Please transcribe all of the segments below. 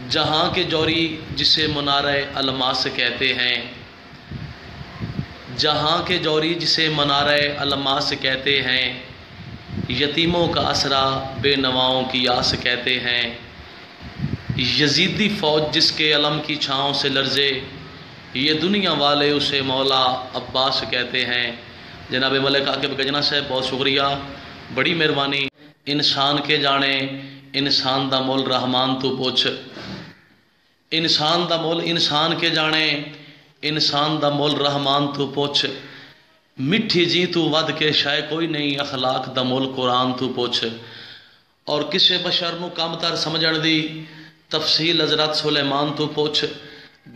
جہاں کے جوری جسے منارہ الماس کہتے ہیں، جہاں کے جوری جسے منارہ الماس کہتے ہیں، یتیموں کا آسرا بے نواؤں کی آس کہتے ہیں، یزیدی فوج جس کے علم کی چھاؤں سے لرزے، یہ دنیا والے اسے مولا عباس کہتے ہیں۔ جناب ملک عاقب گجنا صاحب بہت شکریہ، بڑی مہربانی۔ انسان کے جانے انسان دا مول رحمان تو پوچھ، انسان دا مول انسان کے جانے انسان دا مول رحمان تو پوچھ، مٹھی جی تو ود کے شائع کوئی نہیں، اخلاق دا مول قرآن تو پوچھ۔ اور کسے بشر نو کم تر سمجھن دی تفصیل حضرت سلیمان تو پوچھ،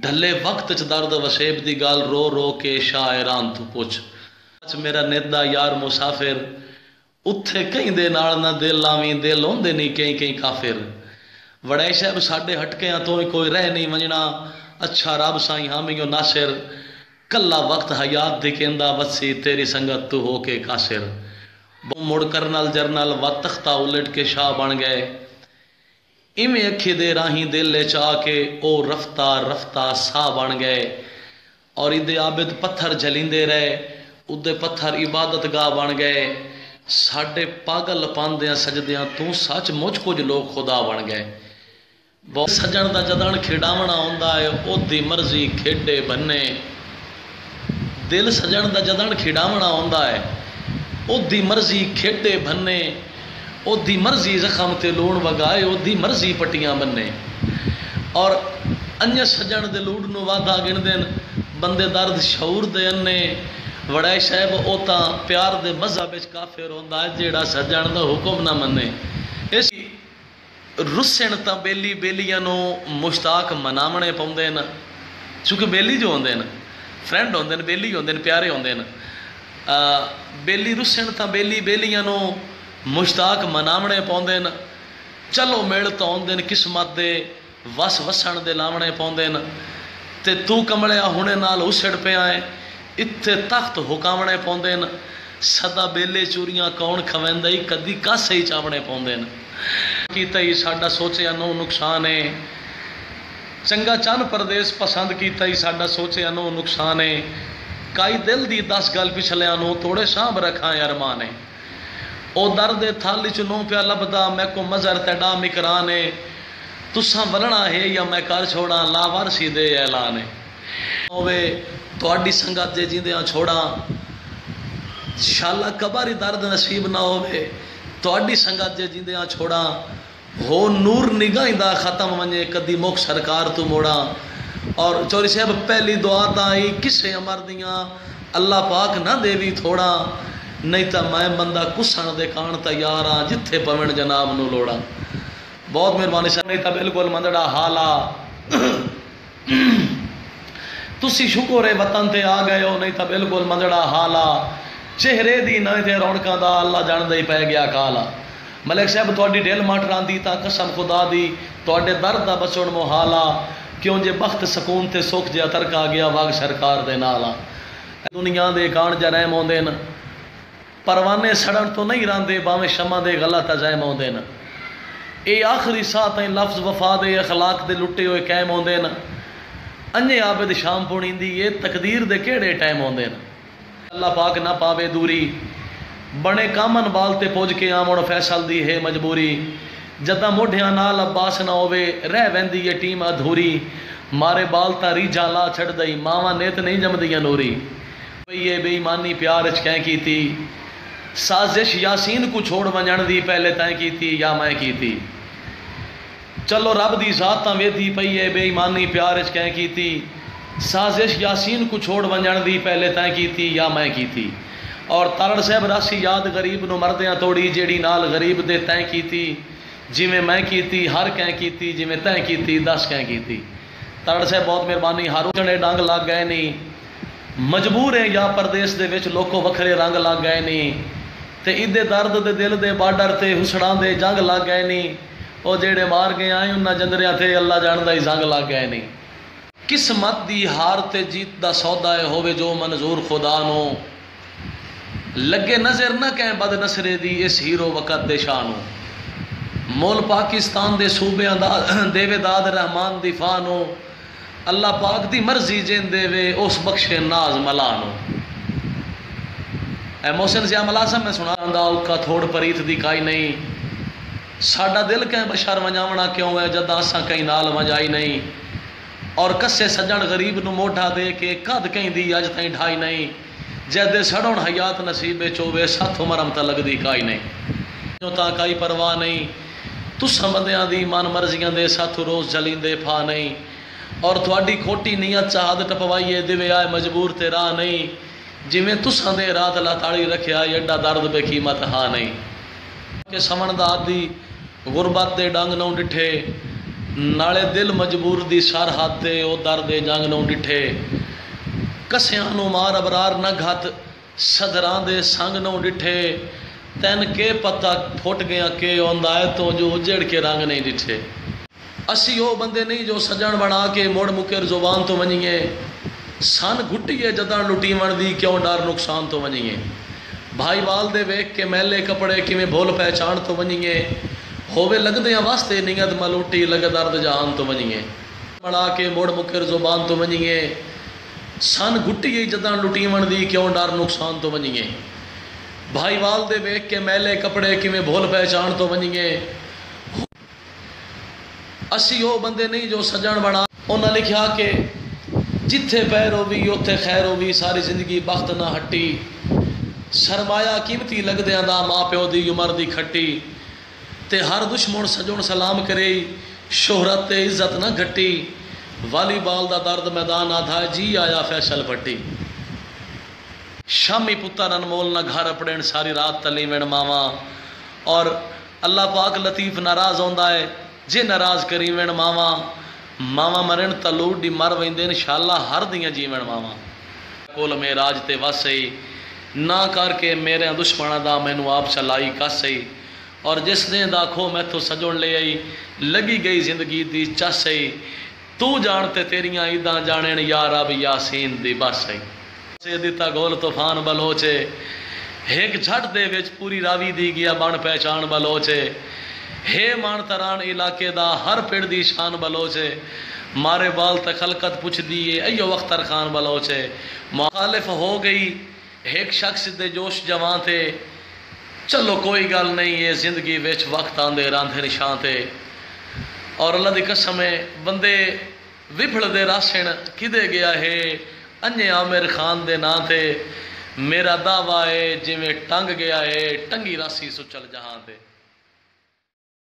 ڈھلے وقت چ درد وسیب دی گال رو رو کے شاعران تو پوچھ۔ میرا نیدا یار مسافر اتھے کہیں دے نال نہ دل لاویں، دل ہوندے نہیں کہیں کہیں کافر، وڑے صاحب ساڈے ہٹکیاں تو کوئی رہ نہیں ونجنا، اچھا رب سائیں حامی و ناصر، کلا وقت حیات دی کیندا وسی تیری سنگت تو ہو کے کاسر۔ مڑ کرنل جرنل و تختہ الٹ کے شاہ بن گئے، ایویں اکھی دے راہیں دل لے چاہ کے او رفتہ رفتہ سا بن گئے۔ اور ادے عابد پتھر جلیندے رہے، ادے پتھر عبادت گاہ بن گئے، ساڈے پاگل پاندیاں سجدیاں تو سچ مچ کچھ لوگ خدا بن گئے۔ بہت سجن دا جدن کھیڈاونا ہوندا ہے او دی مرضی کھیڈے بننے، دل سجن دا جدن کھیڈاونا ہوندا ہے او دی مرضی کھیڈے بننے، او دی مرضی زخم تے لون وگائے، او دی مرضی پٹیاں بننے۔ اور انج سجن دے لوڑ نو وعدہ گن دین بندے درد شعور دے انے، وڑائے صاحب او تاں پیار دے مذہب وچ کافر ہوندا ہے جیڑا سجن دا حکم نہ منے۔ اس رسن تاں بیلی بیلیاں نو مشتاق مناونے پوندے نا، چونکہ بیلی جو ہوندے نا فرینڈ ہوندے نا، بیلی ہوندے نا، پیارے ہوندے نا، بیلی رسن تاں بیلی بیلیاں نو مشتاق مناونے پوندے نا، چلو میل تو ہوندے نا قسمت دے وس وسن دے لاونے پوندے نا، تے تو کمڑیا ہونے نال اسڑ پہ آئے اتھے تخت حکاونے پوندے نا، سدا بیلے چوریاں کون کھویندائی کدی کاسے ہی چاونے پوندے نا۔ کیتا ہی ساڈا سوچیا نو نقصان ہے، چنگا چند پردیس پسند کیتا ہی ساڈا سوچیا نو نقصان ہے، کائی دل دی 10 گل پچھلیاں نو توڑے شام رکھاں ارمان ہے، او درد تھالی چ نو پیا لبدا میں کو مزر تیڈا مکران ہے، تساں ولنا ہے یا میں کر چھوڑا لاوارسی دے اعلان ہے، ہوئے تواڈی سنگت جے جیندیاں چھوڑا انشاءاللہ کباری درد نصیب نہ ہوئے، تواڈی سنگت جے جیندیاں چھوڑا ہو نور نگاہیں دا ختم ونجے کدی مک سرکار تو موڑا۔ اور چوری صاحب پہلی دعا تائی کسے امر دیاں اللہ پاک نہ دے بھی تھوڑا، نہیں تا میں بندہ کسن دے کان تیاراں جتھے پوین جناب نو لوڑا۔ بہت مہربانی سر، نہیں تا بالکل مندڑا حالا تسی شکر ہے وطن تے آ گئے ہو، نہیں تا بالکل مندڑا حالا چہرے دی نہ تے رونقاں دا اللہ جان دے پے گیا کالا۔ ملک صاحب تواڈی ڈھل ماٹراں دی تا قسم خدا دی تواڈے درد دا بچن محالا، کیوں جے بخت سکون تے سکھ جیا ترکا گیا واگ سرکار دے نالا۔ دنیا دے کان جرائم ہوندے نا، پروانے سڑن تو نہیں راندے باویں شمع دے غلط عزائم ہوندے نا، اے آخری ساہ تائیں لفظ وفا دے اخلاق دے لٹے ہوئے قائم ہوندے نا، انجے عابد شام پونیندی یہ تقدیر دے کیڑے ٹائم ہوندے نا، اللہ پاک نہ پاوے دوری بنے کامن بال تے پوج کے آمن فیصل دی ہے مجبوری، جدہ موڈھیاں نال عباس نہ ہوئے رہ ویندی یہ ٹیم ادھوری، مارے بال تا ریجا لا چھڑ دئی ماواں نیت نہیں جم دیا نوری، یہ بے ایمانی پیار اچ کہیں کی تھی، سازش یاسین کو چھوڑ ونجن دی پہلے تائیں کی تھی یا میں کی تھی، چلو رب دی ذات تاں ویدھی پئی ہے بے ایمانی پیار اچ کہیں کی تھی، سازش یاسین کو چھوڑ ونجن دی پہلے تائیں کی تھی یا میں کی تھی۔ اور تارڑ صاحب راسی یاد غریب نو مردیاں توڑی جیڑی نال غریب دے تائیں کی تھی، جی میں کی تھی ہر کہیں کی تھی، جی میں تائیں کی تھی 10 کہیں کی تھی۔ تارڑ صاحب بہت مہربانی، ہاروں جنے ڈنگ لگ گئے نہیں، مجبور ہیں یا پردیس دے وچ لوکو وکھرے رنگ لگ گئے نہیں، تے ادے درد دے دل دے بارڈر تے حسڑاں دے جنگ لگ گئے نہیں، او جیڑے مار گئے آئیں انہاں جندریاں تے اللہ جاندہ ہی زنگ لگ گئے نہیں۔ قسمت دی ہار تے جیت دا سودا ہے ہوئے جو منظور خدا نو، لگے نظر نہ کہیں بد نصرے دی اس ہیرو وقت دے شانو، مول پاکستان دے صوبیاں دیوے داد رحمان دی فانو اللہ پاک دی مرضی جین دے اس بخشے ناز ملانو اے محسن ضیاء ملازم میں سنا دا کا تھوڑ پریت دی کائی نہیں ساڈا دل کہیں بشار ونجاونا کیوں ہے جدا اساں کہیں نال ونجائی نہیں اور کسے سجن غریب نو موٹا دے کے قد کہیں دی اج تائیں ڈھائی نہیں جدے سڑون حیات نصیبے چوبے ساتھ مرم تا لگ دی کائی نہیں جو تا کائی پرواہ نہیں تساں بندیاں دی من مرضیاں دے ساتھ روز جلین دے پھا نہیں اور تھوڑی کھوٹی نیت چاہد ٹپوائیے دیوے آئے مجبور تے راہ نہیں جویں تساں دے رات اللہ تعالی رکھیا ایڈا درد بے قیمت ہاں نہیں کہ سمندار دی غربت دے ڈنگ نوں ڈٹھے نالے دل مجبور دی سرحد تے او درد جنگ نوں ڈٹھے کسیاں نوں مار ابرار نہ گھت صدراں دے سنگ نوں ڈٹھے تین کے پتہ پھٹ گیا کہ اوندا ہے تو جو اجڑ کے رنگ نہیں ڈٹھے اسی او بندے نہیں جو سجن بنا کے موڑ مکر زبان تو ونجیے سن گھٹیے جداں لٹی ون دی کیوں ڈر نقصان تو ونجیے بھائی وال دے ویکھ کے میلے کپڑے کیویں بھول پہچان تو ونجیے ہووے لگدیاں واسطے نیت ملوٹی لگ درد جہان تو ونجیے بنا کے موڑ مکر زبان تو ونجیے سن گھٹیے جداں لٹی ون دی کیوں ڈر نقصان تو ونجیے بھائی وال دے ویکھ کے میلے کپڑے کیویں بھول پہچان تو ونجیے اسی او بندے نہیں جو سجن بنا انہاں لکھیا کہ جتھے پیر ہووی اوتھے خیر ہووی ساری زندگی بخت نہ ہٹی سرمایہ قیمتی لگدیاں دا ماں پیو دی عمر دی کھٹی تے ہر دشمن سجن سلام کرے شہرت تے عزت نہ گھٹی والی بال دا درد میدان آدھا جی آیا فیصل پٹی شامی پتر انمول نہ گھر اپڑین ساری رات تلیمن ماما اور اللہ پاک لطیف ناراض ہوندا ہے جے ناراض کریمن ماما ماما مرن تلوڑ دی مر ویندے انشاءاللہ ہر دیاں جیون ماما کول میں راج تے واسے نہ کر کے میرے دشمنہ دا مینوں آپ چلائی کسے اور جس نے داکھو میں تو سجن لے آئی لگی گئی زندگی دی چسے تو جانتے تیریاں عیداں جانن یا رب یاسین دی باسے سے دیتا گول طوفان بلوچے ایک جھٹ دے وچ پوری راوی دی گیا بن پہچان بلوچے ہے مان تران علاقے دا ہر پیڑ دی شان بلوچے مارے بال تخلقت پوچھ دیئے ایو وقتر خان بلوچے مخالف ہو گئی ایک شخص دے جوش جوان تھے چلو کوئی گل نہیں ہے زندگی وچ وقت آندے راندھے نشان تھے اور اللہ دی قسم ہے بندے وپھڑ دے راسن کدے گیا ہے انجے عامر خان دے نا تھے میرا دعویٰ ہے جی میں ٹنگ گیا ہے ٹنگی راسی سچل جہاں تھے